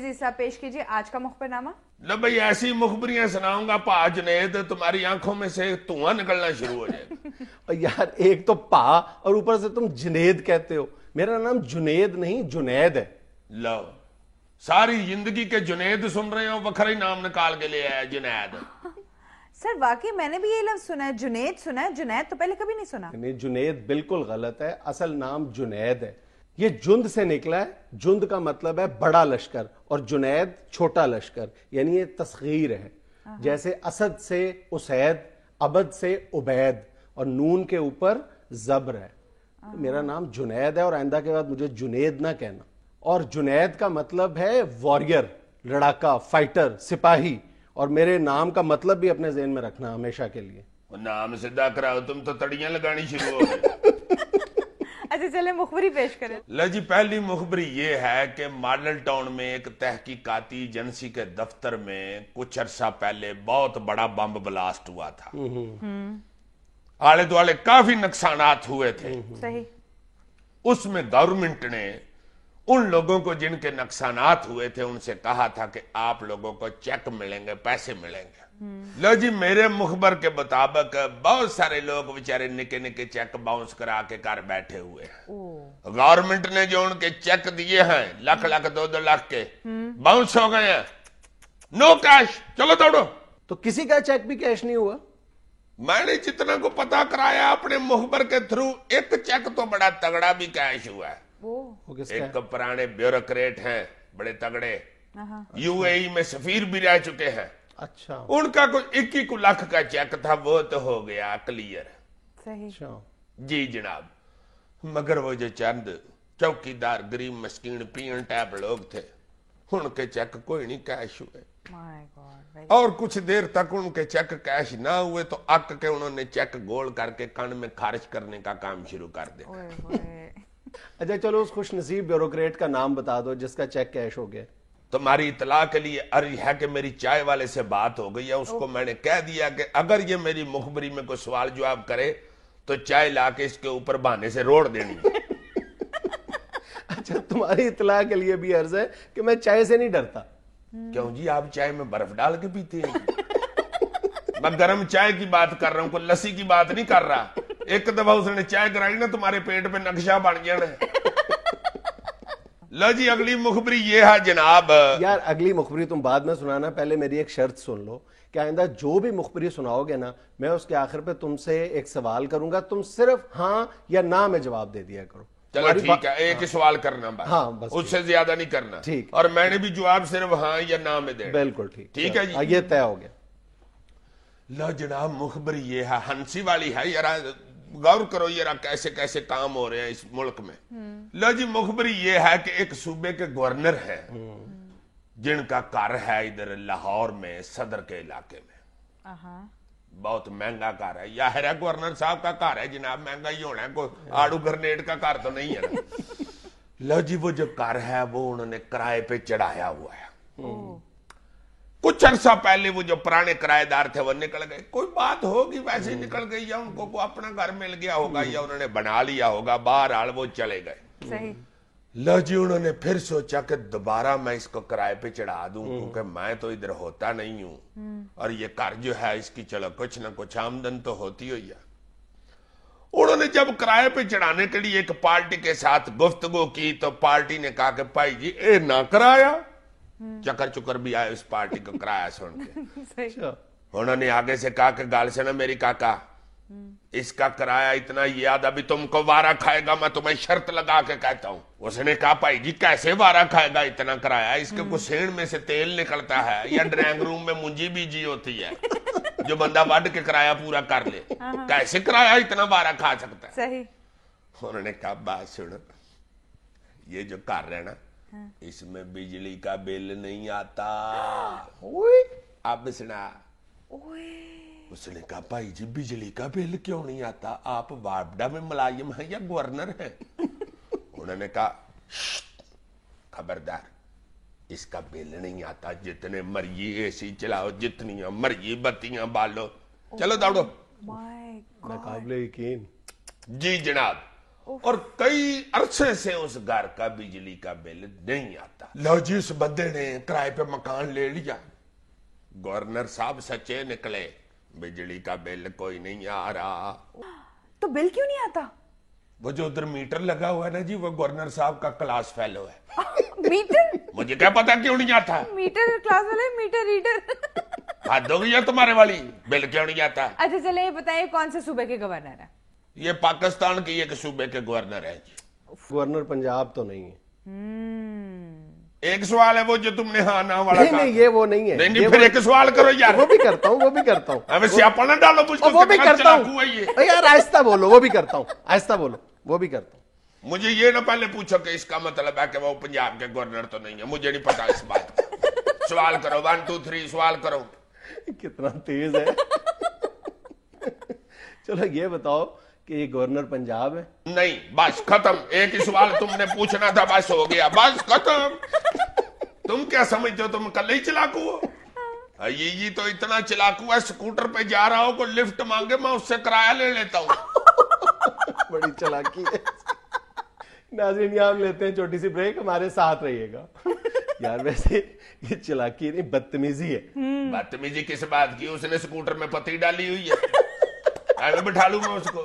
अजीज साहब पेश कीजिए आज का मुखबरनामा। लो भाई, ऐसी मुखबरियां सुनाऊंगा पा जुनेद, तुम्हारी आंखों में से धुआं निकलना शुरू हो जाएगा। और यार एक तो पा और ऊपर से तुम जुनेद कहते हो। मेरा नाम जुनेद नहीं जुनैद है। लो, सारी जिंदगी के जुनेद सुन रहे हो, वखरा ही नाम निकाल के ले आया जुनैद। सर वाकई मैंने भी ये लफ्ज सुना है, जुनेद सुना है, जुनैद तो पहले कभी नहीं सुना। नहीं, जुनेद बिल्कुल गलत है। असल नाम जुनैद है। ये जुंद से निकला है। जुंद का मतलब है बड़ा लश्कर और जुनैद छोटा लश्कर, यानी ये तस्गीर है। जैसे असद से उसैद, अबद से उबैद और नून के ऊपर जब्र है। तो मेरा नाम जुनैद है और आइंदा के बाद मुझे जुनेद ना कहना। और जुनैद का मतलब है वॉरियर, लड़ाका, फाइटर, सिपाही। और मेरे नाम का मतलब भी अपने ज़हन में रखना हमेशा के लिए। नाम सीधा कराओ, तुम तो तड़ियां लगानी शुरू हो गई। अच्छा चले मुखबरी पेश करें। लो जी, पहली मुखबरी ये है कि मॉडल टाउन में एक तहकीकाती एजेंसी के दफ्तर में कुछ अरसा पहले बहुत बड़ा बम ब्लास्ट हुआ था। आले दुआले काफी नुकसानात हुए थे। सही। उसमें गवर्नमेंट ने उन लोगों को जिनके नुकसानात हुए थे उनसे कहा था कि आप लोगों को चेक मिलेंगे, पैसे मिलेंगे। लो जी, मेरे मुखबर के मुताबिक बहुत सारे लोग बेचारे निके निके चेक बाउंस करा के घर बैठे हुए हैं। गवर्नमेंट ने जो उनके चेक दिए हैं, लाख लाख 2-2 लाख के, बाउंस हो गए हैं। नो कैश, चलो दौड़ो। तो किसी का चेक भी कैश नहीं हुआ। मैंने जितना को पता कराया अपने मुखबर के थ्रू, एक चेक तो बड़ा तगड़ा भी कैश हुआ है। एक पुराने ब्यूरोक्रेट हैं बड़े तगड़े, यूएई में सफीर भी रह चुके हैं। अच्छा। उनका कुछ 21 लाख का चेक था, वो तो हो गया क्लियर। सही। जी जनाब, मगर वो जो चंद चौकीदार गरीब मस्कीन पीएन टैप लोग थे, उनके चेक कोई नहीं कैश हुए। और कुछ देर तक उनके चेक कैश ना हुए तो अक के उन्होंने चेक गोल करके कण में खारिज करने का काम शुरू कर दिया। अच्छा चलो, उस खुश नसीब ब्यूरोक्रेट का नाम बता दो जिसका चेक कैश हो गया। तुम्हारी इतला के लिए अर्ज है कि मेरी चाय वाले से बात हो गई है। उसको मैंने कह दिया कि अगर ये मेरी मुखबरी में कोई सवाल जवाब करे तो चाय लाके इसके ऊपर बहाने से रोड देनी है। अच्छा, तुम्हारी इतला के लिए भी अर्ज है कि मैं चाय से नहीं डरता। क्यों जी, आप चाय में बर्फ डाल के पीते हैं? मैं गर्म चाय की बात कर रहा हूं, कोई लस्सी की बात नहीं कर रहा। एक दफा उसने चाय कराई ना, तुम्हारे पेट पे नक्शा बन जाना। लो जी, अगली मुखबरी ये है जनाब। यार अगली मुखबरी तुम बाद में सुनाना, पहले मेरी एक शर्त सुन लो कि आइंदा जो भी मुखबरी सुनाओगे ना, मैं उसके आखिर पे तुमसे एक सवाल करूंगा, तुम सिर्फ हाँ या ना में जवाब दे दिया करो। चलो ठीक है, एक ही सवाल करना बस। हाँ बस, उससे ज्यादा नहीं करना। ठीक। और मैंने भी जवाब सिर्फ हाँ या ना में देना। बिल्कुल ठीक। ठीक है जी, ये तय हो गया। लो जनाब, मुखबरी ये है, हंसी वाली है। यार गौर करो यार, कैसे कैसे काम हो रहे हैं इस मुल्क में। लो जी, मुखबरी ये है कि एक सूबे के गवर्नर हैं जिनका घर है इधर लाहौर में, सदर के इलाके में। बहुत महंगा घर है। या है गवर्नर साहब का घर है जनाब, महंगा ही होना है, कोई आड़ू ग्रेनेड का घर तो नहीं है ना। लो जी, वो जो घर है वो उन्होंने किराए पे चढ़ाया हुआ है। कुछ अरसा पहले वो जो पुराने किराएदार थे वो निकल गए। कोई बात होगी, वैसे निकल गई, या उनको को अपना घर मिल गया होगा, या उन्होंने बना लिया होगा, बहरहाल वो चले गए। सही। लो जी, उन्होंने फिर सोचा कि दोबारा मैं इसको किराए पे चढ़ा दूं, क्योंकि मैं तो इधर होता नहीं हूं और ये घर जो है इसकी चलो कुछ ना कुछ आमदन तो होती हुई है। उन्होंने जब किराए पे चढ़ाने के लिए एक पार्टी के साथ गुफ्तगू की तो पार्टी ने कहा कि भाई जी ए ना कराया। चक्कर चुकर भी आए उस पार्टी को किराया सुन के। उन्होंने आगे से कहा कि गाल से ना मेरी काका, इसका किराया इतना याद अभी तुमको वारा खाएगा, मैं तुम्हें शर्त लगा के कहता हूं। उसने कहा भाई जी कैसे वारा खाएगा इतना किराया, इसके गुसेण में से तेल निकलता है या ड्राइंग रूम में मुंजी बीजी होती है जो बंदा वड के किराया पूरा कर ले, कैसे किराया इतना वारा खा सकता है। सही। उन्होंने कहा बात सुनो, ये जो कर रहे ना इसमें बिजली का बिल नहीं आता। अब सुना। उसने कहा भाई जी बिजली का बिल क्यों नहीं आता, आप वापडा में मुलाजिम हैं या गवर्नर हैं? उन्होंने कहा खबरदार, इसका बिल नहीं आता, जितने मर्जी एसी चलाओ, जितनी मर्जी बत्तियां बालो, चलो दौड़ो। नाकाबिले यकीन। जी जनाब, और कई अरसे से उस घर का बिजली का बिल नहीं आता। लो जी, उस बंदे ने किराए पे मकान ले लिया। गवर्नर साहब सच्चे निकले, बिजली का बिल कोई नहीं आ रहा। तो बिल क्यों नहीं आता? वो जो उधर मीटर लगा हुआ है ना जी, वो गवर्नर साहब का क्लास फेलो है। मीटर? मुझे क्या पता क्यों नहीं आता। मीटर क्लास वाले, मीटर रीडर। हाथ हो गया तुम्हारे वाली, बिल क्यों नहीं आता। अच्छा चले ये बताइए कौन से सूबे के गवर्नर है? ये पाकिस्तान के एक सूबे के गवर्नर है जी। गवर्नर पंजाब तो नहीं है। एक सवाल है वो जो तुमने हाँ ना वाला नहीं नहीं, ये वो नहीं है। नहीं, फिर एक सवाल करो यार। वो भी करता हूँ, वो भी करता हूँ। अब स्यापा ना डालो मुझको, वो भी करता हूँ ये। यार, आहिस्ता बोलो। वो भी करता हूँ, आहिस्ता बोलो। वो भी करता हूँ। मुझे ये ना पहले पूछो कि इसका मतलब है कि वो पंजाब के गवर्नर तो नहीं है। मुझे नहीं पता इस बात का। सवाल करो, 1 2 3 सवाल करो। कितना तेज है। चलो ये बताओ कि ये गवर्नर पंजाब है? नहीं, बस खत्म। एक ही सवाल तुमने पूछना था, बस हो गया, बस खत्म। तुम क्या समझते हो, तुम कल ही चलाकू हो? ये तो इतना चलाकू है, स्कूटर पे जा रहा हो, कोई लिफ्ट मांगे मैं उससे किराया ले लेता हूँ। बड़ी चालाकी है। नाज़रीन, यहाँ हम लेते हैं छोटी सी ब्रेक, हमारे साथ रहिएगा। यार वैसे ये चालाकी नहीं, बदतमीजी है। बदतमीजी किस बात की? उसने स्कूटर में पत्ती डाली हुई है। मैं बिठा लूंगा उसको।